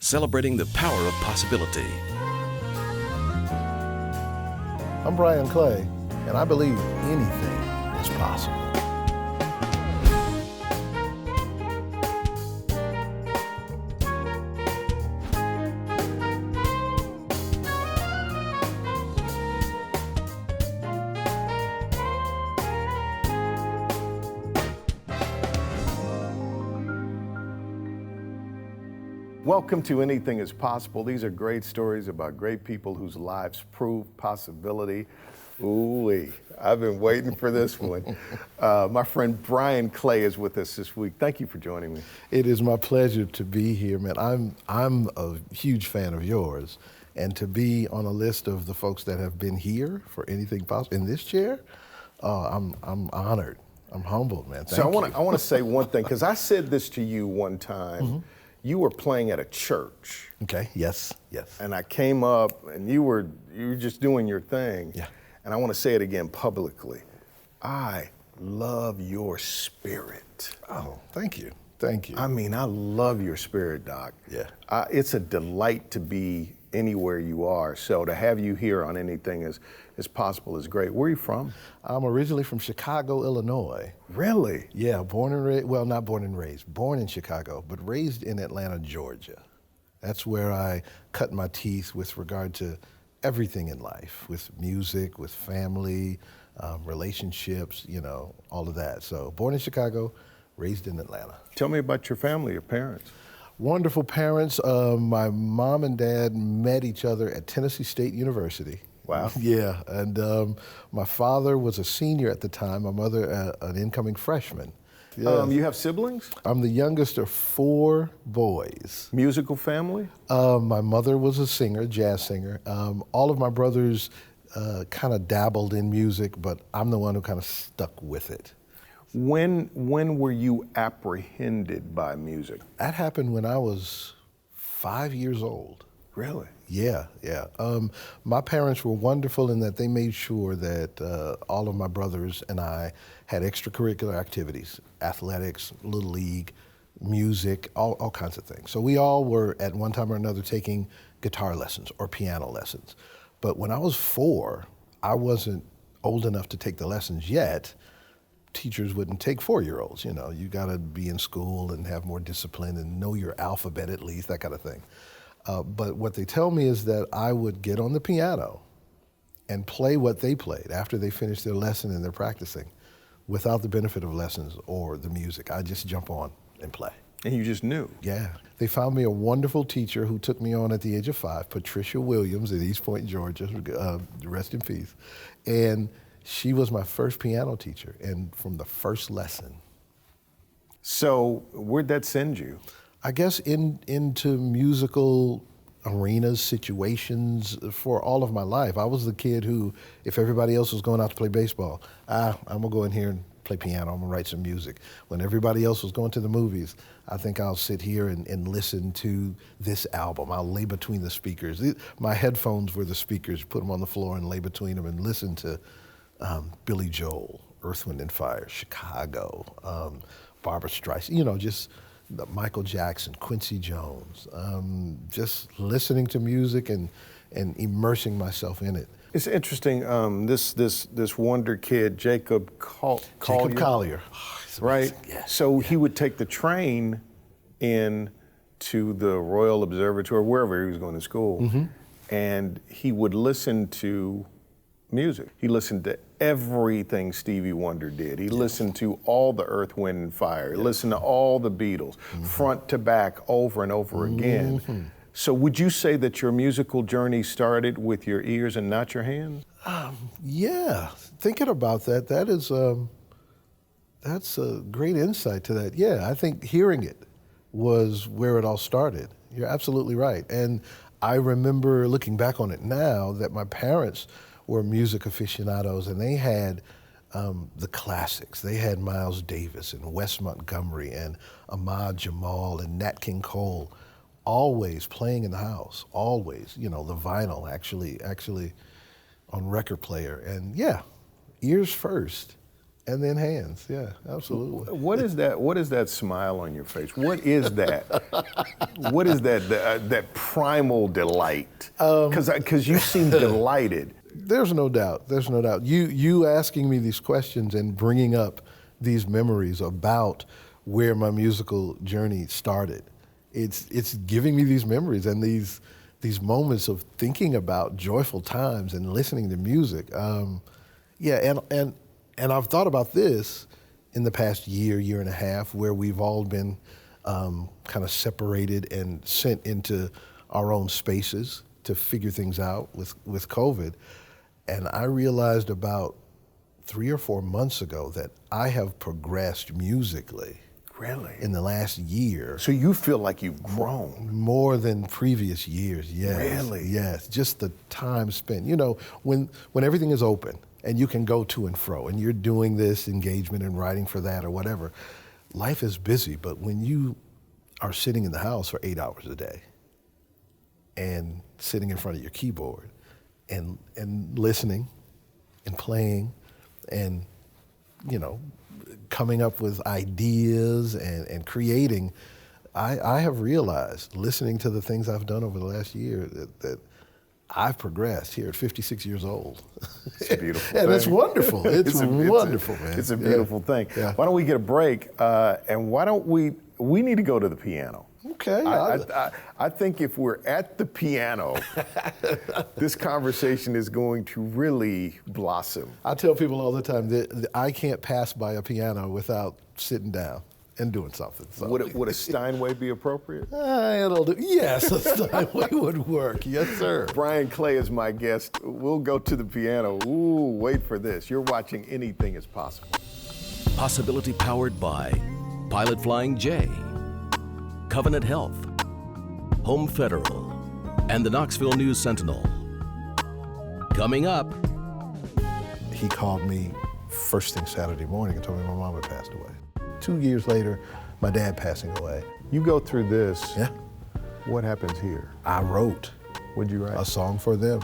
celebrating the power of possibility. I'm Brian Clay, and I believe anything is possible. Welcome to Anything is Possible. These are great stories about great people whose lives prove possibility. Ooh-wee, I've been waiting for this one. My friend Brian Clay is with us this week. Thank you for joining me. It is my pleasure to be here, man. I'm a huge fan of yours, and to be on a list of the folks that have been here for Anything Possible in this chair, I'm honored. I'm humbled, man. Thank you. I want to say one thing, because I said this to you one time. Mm-hmm. You were playing at a church. Okay, yes. And I came up and you were just doing your thing. Yeah. And I want to say it again publicly. I love your spirit. Oh, thank you. I mean, I love your spirit, Doc. Yeah. It's a delight to be anywhere you are. So to have you here on Anything is Possible is great. Where are you from? I'm originally from Chicago, Illinois. Really? Yeah, born in Chicago, but raised in Atlanta, Georgia. That's where I cut my teeth with regard to everything in life, with music, with family, relationships, all of that. So born in Chicago, raised in Atlanta. Tell me about your family, your parents. Wonderful parents. My mom and dad met each other at Tennessee State University. Wow. Yeah, and my father was a senior at the time, my mother an incoming freshman. Yes. You have siblings? I'm the youngest of 4 boys. Musical family? My mother was a singer, jazz singer. All of my brothers kind of dabbled in music, but I'm the one who kind of stuck with it. When were you apprehended by music? That happened when I was 5 years old. Really? Yeah. My parents were wonderful in that they made sure that all of my brothers and I had extracurricular activities, athletics, little league, music, all kinds of things. So we all were at one time or another taking guitar lessons or piano lessons. But when I was 4, I wasn't old enough to take the lessons yet. Teachers wouldn't take 4-year-olds, you gotta be in school and have more discipline and know your alphabet at least, that kind of thing. But what they tell me is that I would get on the piano and play what they played after they finished their lesson and they're practicing without the benefit of lessons or the music. I just jump on and play. And you just knew? Yeah. They found me a wonderful teacher who took me on at the age of 5, Patricia Williams at East Point, Georgia, rest in peace. And she was my first piano teacher, and from the first lesson. So where'd that send you? I guess into musical arenas, situations for all of my life. I was the kid who, if everybody else was going out to play baseball, I'm gonna go in here and play piano, I'm gonna write some music. When everybody else was going to the movies, I think I'll sit here and listen to this album. I'll lay between the speakers. My headphones were the speakers, put them on the floor and lay between them and listen to Billy Joel, Earth, Wind and Fire, Chicago, Barbra Streisand, just Michael Jackson, Quincy Jones, just listening to music and immersing myself in it. It's interesting, this wonder kid, Jacob Collier. Oh, right? Yes. So he would take the train in to the Royal Observatory, wherever he was going to school, mm-hmm. and he would listen to music. He listened to everything Stevie Wonder did. He listened to all the Earth, Wind and Fire. He listened to all the Beatles, mm-hmm. front to back, over and over again. Mm-hmm. So would you say that your musical journey started with your ears and not your hands? Yeah, thinking about that, that's a great insight to that. Yeah, I think hearing it was where it all started. You're absolutely right. And I remember looking back on it now that my parents were music aficionados, and they had the classics. They had Miles Davis and Wes Montgomery and Ahmad Jamal and Nat King Cole always playing in the house, always, the vinyl actually on record player. And yeah, ears first. And then hands, yeah, absolutely. What is that? What is that smile on your face? What is that? What is that primal delight? Because you seem delighted. There's no doubt. There's no doubt. You asking me these questions and bringing up these memories about where my musical journey started. It's giving me these memories and these moments of thinking about joyful times and listening to music. And I've thought about this in the past year and a half, where we've all been kind of separated and sent into our own spaces to figure things out with COVID. And I realized about 3 or 4 months ago that I have progressed musically. Really? In the last year. So you feel like you've grown? More than previous years, yes. Really? Yes, just the time spent. You know, when everything is open and you can go to and fro and you're doing this engagement and writing for that or whatever, life is busy, but when you are sitting in the house for 8 hours a day and sitting in front of your keyboard and listening and playing and, you know, coming up with ideas and creating, I have realized, listening to the things I've done over the last year, that I've progressed here at 56 years old. It's a beautiful thing. And it's wonderful. It's wonderful, man. It's a beautiful thing. Yeah. Why don't we get a break, and why don't we need to go to the piano. Okay. I think if we're at the piano, this conversation is going to really blossom. I tell people all the time that I can't pass by a piano without sitting down and doing something. So. Would a Steinway be appropriate? It'll do. Yes, a Steinway would work. Yes, sir. Brian Clay is my guest. We'll go to the piano. Ooh, wait for this. You're watching Anything is Possible. Possibility powered by Pilot Flying J, Covenant Health, Home Federal, and the Knoxville News Sentinel. Coming up. He called me first thing Saturday morning and told me my mom had passed away. 2 years later, my dad passing away. You go through this. Yeah. What happens here? I wrote. What'd you write? A song for them.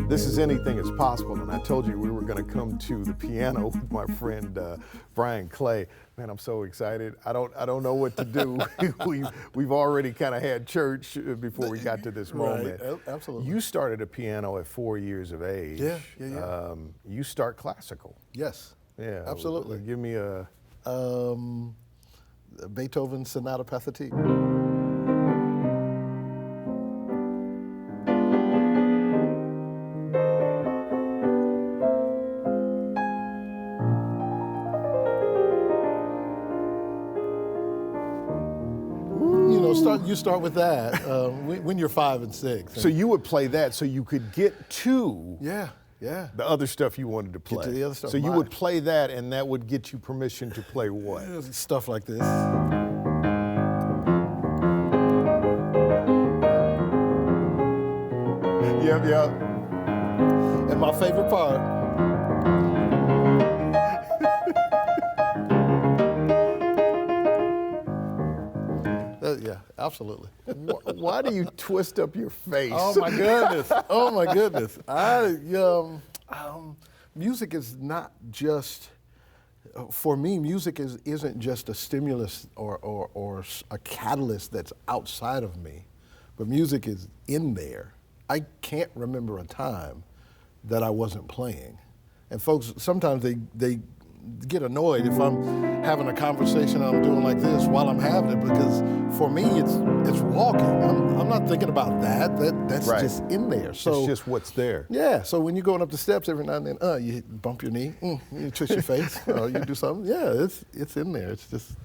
This is Anything is Possible, and I told you we were going to come to the piano with my friend Brian Clay. Man, I'm so excited. I don't know what to do. We've already kind of had church before we got to this moment. Right. Absolutely. You started a piano at 4 years of age. Yeah. You start classical. Yes. Yeah. Absolutely. Give me a Beethoven Sonata Pathetique. You start with that when you're 5 and 6. So you would play that so you could get to the other stuff you wanted to play. Get to the other stuff. So you would play that, and that would get you permission to play what? Stuff like this. Yep. And my favorite part. Yeah, absolutely. Why do you twist up your face? Oh my goodness! Oh my goodness! Music is not just for me. Music isn't just a stimulus or a catalyst that's outside of me, but music is in there. I can't remember a time that I wasn't playing, and folks sometimes they get annoyed if I'm having a conversation and I'm doing like this while I'm having it, because for me it's walking. I'm not thinking about that. That's right. Just in there. So it's just what's there. Yeah. So when you're going up the steps every now and then, you bump your knee, you twist your face, or you do something. Yeah, it's in there. It's just.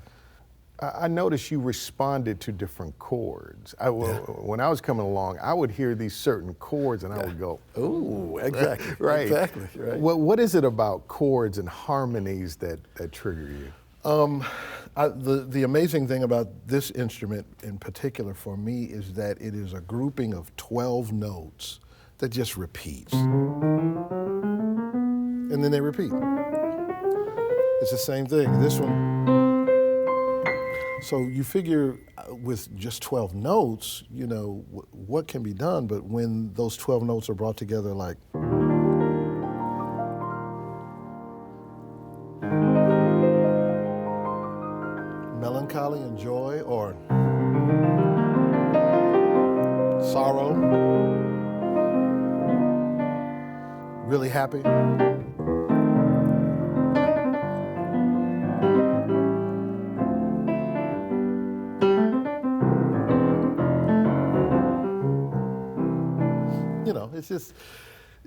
I noticed you responded to different chords. When I was coming along, I would hear these certain chords and I would go, "Ooh, exactly, right, exactly." Right. What is it about chords and harmonies that trigger you? The amazing thing about this instrument in particular for me is that it is a grouping of 12 notes that just repeats, and then they repeat. It's the same thing. This one. So you figure with just 12 notes, you know, what can be done, but when those 12 notes are brought together like, sorrow, really happy. You know, it's just,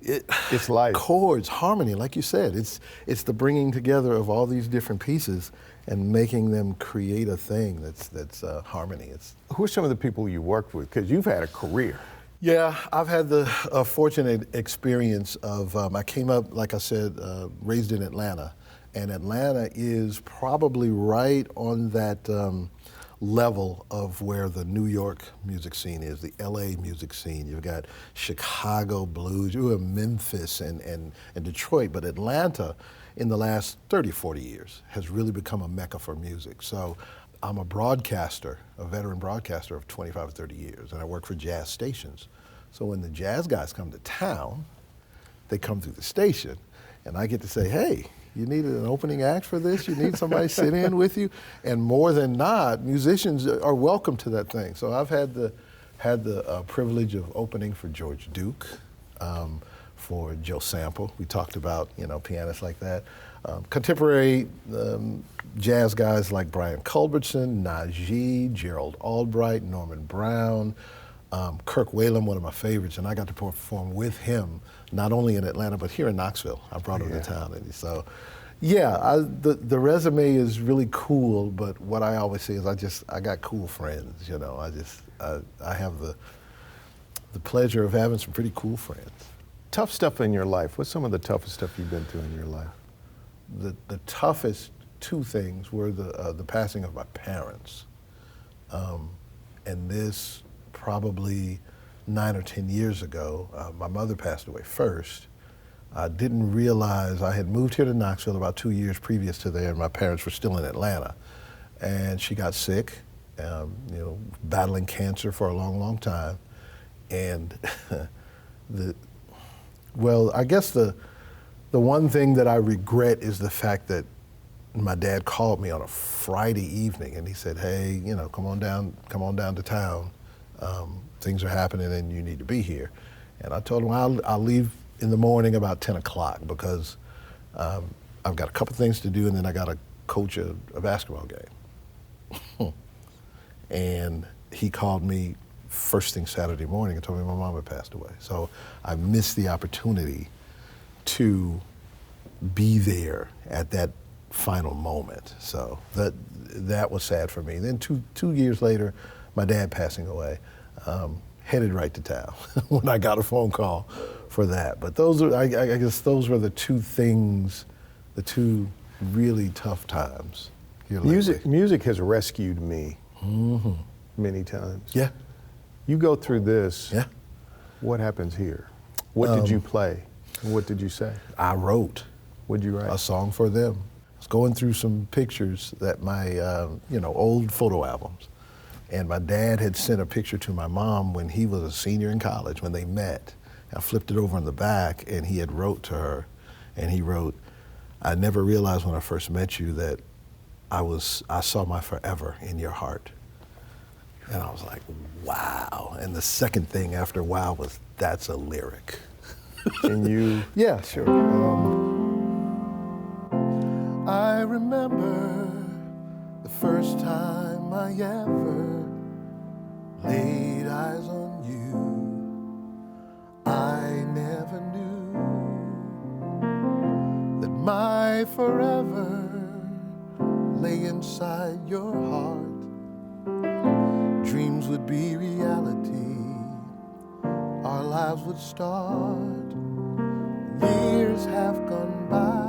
It's life. chords, harmony, like you said. It's the bringing together of all these different pieces and making them create a thing that's harmony. Who are some of the people you worked with? Because you've had a career. Yeah, I've had the fortunate experience of, I came up, like I said, raised in Atlanta. And Atlanta is probably right on that level of where the New York music scene is, the LA music scene. You've got Chicago blues, you have Memphis and Detroit, but Atlanta in the last 30, 40 years has really become a mecca for music. So I'm a broadcaster, a veteran broadcaster of 25 or 30 years, and I work for jazz stations. So when the jazz guys come to town, they come through the station, and I get to say, hey, you need an opening act for this? You need somebody to sit in with you? And more than not, musicians are welcome to that thing. So I've had the privilege of opening for George Duke, for Joe Sample. We talked about, pianists like that. Contemporary jazz guys like Brian Culbertson, Najee, Gerald Albright, Norman Brown, Kirk Whalum, one of my favorites, and I got to perform with him, not only in Atlanta, but here in Knoxville. I brought him to town. And so, the resume is really cool, but what I always say is I got cool friends, I have the pleasure of having some pretty cool friends. Tough stuff in your life. What's some of the toughest stuff you've been through in your life? The toughest two things were the passing of my parents. And this probably 9 or 10 years ago, my mother passed away first. I didn't realize I had moved here to Knoxville about 2 years previous to there, and my parents were still in Atlanta. And she got sick, battling cancer for a long, long time. And I guess the one thing that I regret is the fact that my dad called me on a Friday evening, and he said, hey, come on down to town. Things are happening and you need to be here. And I told him I'll leave in the morning about 10 o'clock because I've got a couple things to do and then I got to coach a basketball game. And he called me first thing Saturday morning and told me my mom had passed away. So I missed the opportunity to be there at that final moment. So that was sad for me. Then two years later, my dad passing away, headed right to town when I got a phone call for that. But I guess those were the two things, the two really tough times here lately. Music has rescued me many times. Yeah. You go through this. Yeah. What happens here? What did you play? What did you say? I wrote. What'd you write? A song for them. I was going through some pictures that my old photo albums. And my dad had sent a picture to my mom when he was a senior in college, when they met. I flipped it over in the back, and he had wrote to her, and he wrote, I never realized when I first met you that I saw my forever in your heart. And I was like, wow. And the second thing after wow was, that's a lyric. Can you? Yeah, sure. I remember the first time I ever laid eyes on you. I never knew that my forever lay inside your heart. Dreams would be reality. Our lives would start. Years have gone by.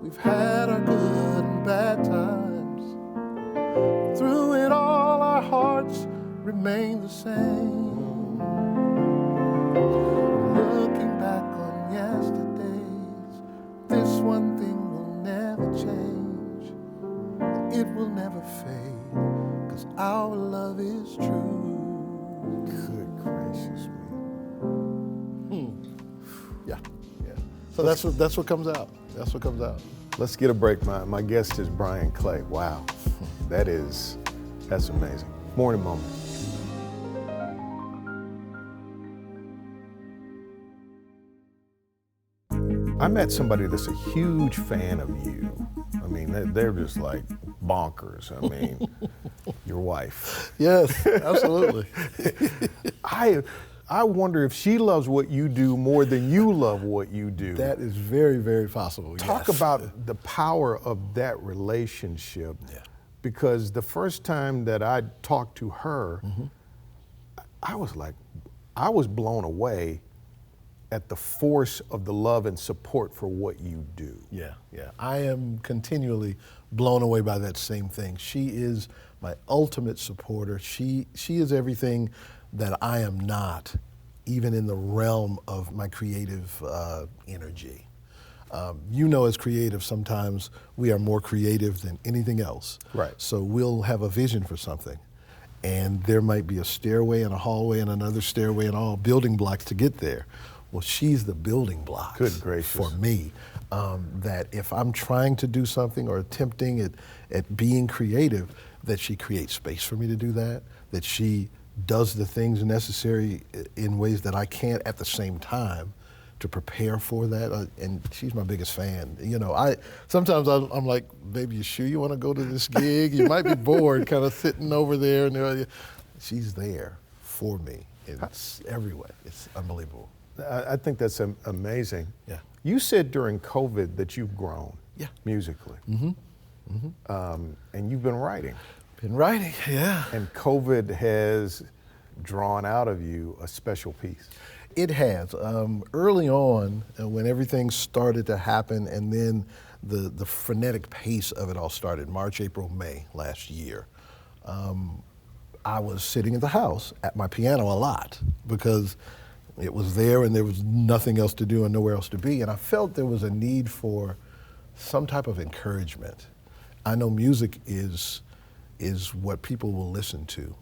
We've had our good and bad times. Through it all, our hearts remain the same. Looking back on yesterdays, this one thing will never change. It will never fade, 'cause our love is true. Good gracious me. Yeah. So that's what comes out. That's what comes out. Let's get a break. My guest is Brian Clay. Wow, that's amazing. Morning Moment. I met somebody that's a huge fan of you. I mean, they're just like bonkers. I mean, your wife. Yes, absolutely. I wonder if she loves what you do more than you love what you do. That is very, very possible. Talk yes. about the power of that relationship. Yeah. Because the first time that I talked to her, Mm-hmm. I was blown away at the force of the love and support for what you do. Yeah, yeah. I am continually blown away by that same thing. She is my ultimate supporter. She is everything that I am not, even in the realm of my creative energy. You know, as creatives, sometimes we are more creative than anything else. Right. So we'll have a vision for something, and there might be a stairway and a hallway and another stairway and all building blocks to get there. Well, she's the building blocks. Good gracious. For me. That if I'm trying to do something or attempting at being creative, that she creates space for me to do that, that she does the things necessary in ways that I can't at the same time to prepare for that. And she's my biggest fan. You know, sometimes I'm like, baby, you sure you want to go to this gig? You might be bored kind of sitting over there. And she's there for me. It's everywhere. It's unbelievable. I think that's amazing. Yeah. You said during COVID that you've grown musically. Mm-hmm. Mm-hmm. And you've been writing. Been writing, yeah. And COVID has drawn out of you a special piece. It has. Early on, when everything started to happen, and then the frenetic pace of it all started, March, April, May last year, I was sitting at the house at my piano a lot because it was there and there was nothing else to do and nowhere else to be. And I felt there was a need for some type of encouragement. I know music is what people will listen to.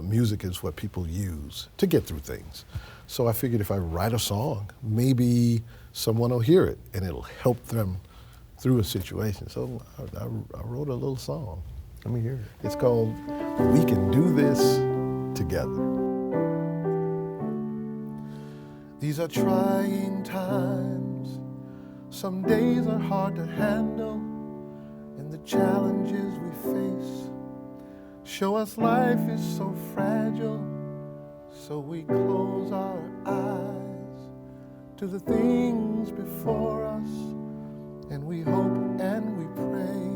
Music is what people use to get through things. So I figured if I write a song, maybe someone will hear it and it'll help them through a situation. So I wrote a little song. Let me hear it. It's called We Can Do This Together. These are trying times. Some days are hard to handle, and the challenges we face show us life is so fragile. So we close our eyes to the things before us, and we hope and we pray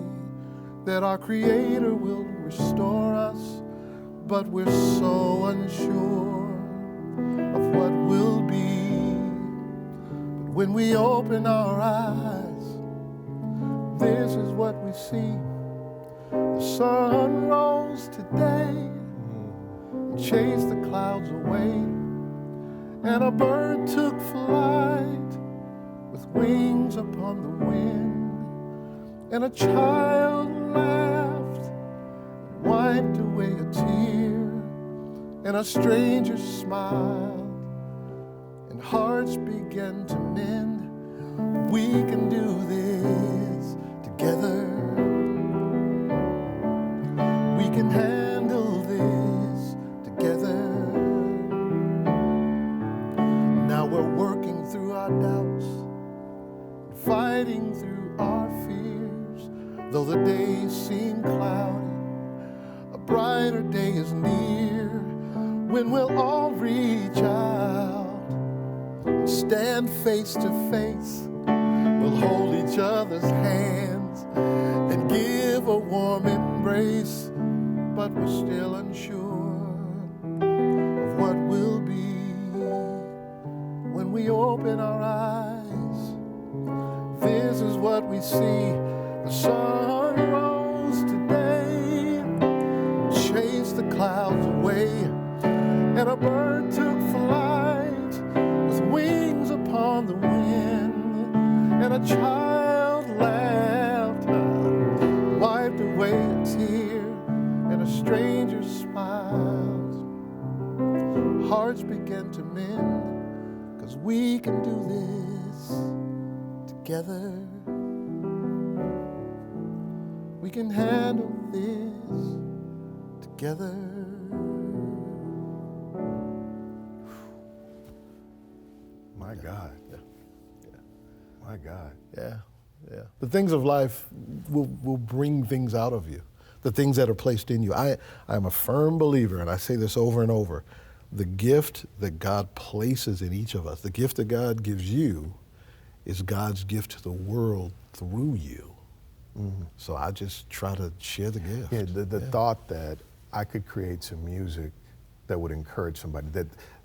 that our Creator will restore us, but we're so unsure of what will be. But when we open our eyes, this is what we see. The sun rose today and chased the clouds away, and a bird took flight with wings upon the wind, and a child laughed, wiped away a tear, and a stranger smiled, and hearts began to mend. We can do this together. We can handle this together. Now we're working through our doubts, fighting through our fears. Though the days seem cloudy, a brighter day is near, when we'll all reach out, stand face to face. We'll hold each other's hands and give a warm embrace, but we're still unsure of what will be. When we open our eyes, this is what we see. The sun rose today, chased the clouds away, and a bird took flight with wings upon the wind, and a child laughed, wiped away a tear, and a stranger smiled. Hearts began to mend, 'cause we can do this together. We can handle this together. My God. Yeah. My My God. Yeah, yeah. The things of life will bring things out of you, the things that are placed in you. I'm a firm believer, and I say this over and over, the gift that God places in each of us, the gift that God gives you, is God's gift to the world through you. Mm-hmm. So I just try to share the gift. Yeah, the thought that I could create some music that would encourage somebody,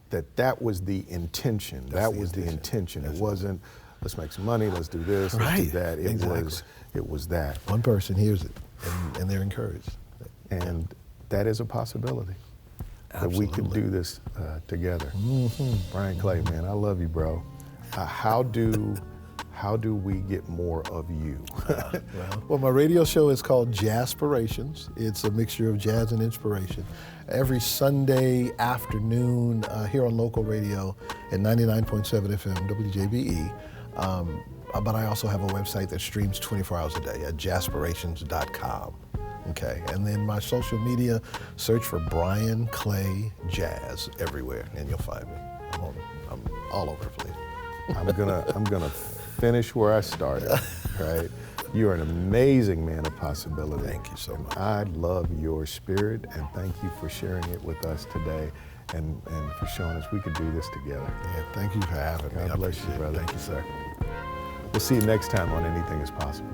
that was the intention. That was the intention. It wasn't, let's make some money, let's do this, let's do that. It was that. One person hears it, and they're encouraged. And that is a possibility. Absolutely. That we could do this together. Mm-hmm. Brian Clay, man, I love you, bro. How do we get more of you? Well, my radio show is called Jazzpirations. It's a mixture of jazz and inspiration. Every Sunday afternoon here on local radio at 99.7 FM, WJBE. But I also have a website that streams 24 hours a day at jazzpirations.com. Okay, and then my social media, search for Brian Clay Jazz everywhere, and you'll find me. I'm all over the place. I'm gonna finish where I started, right? You're an amazing man of possibility. Thank you so much. I love your spirit, and thank you for sharing it with us today, and for showing us we could do this together. Yeah, thank you for having me. God bless you, brother. Thank you, sir. We'll see you next time on Anything is Possible.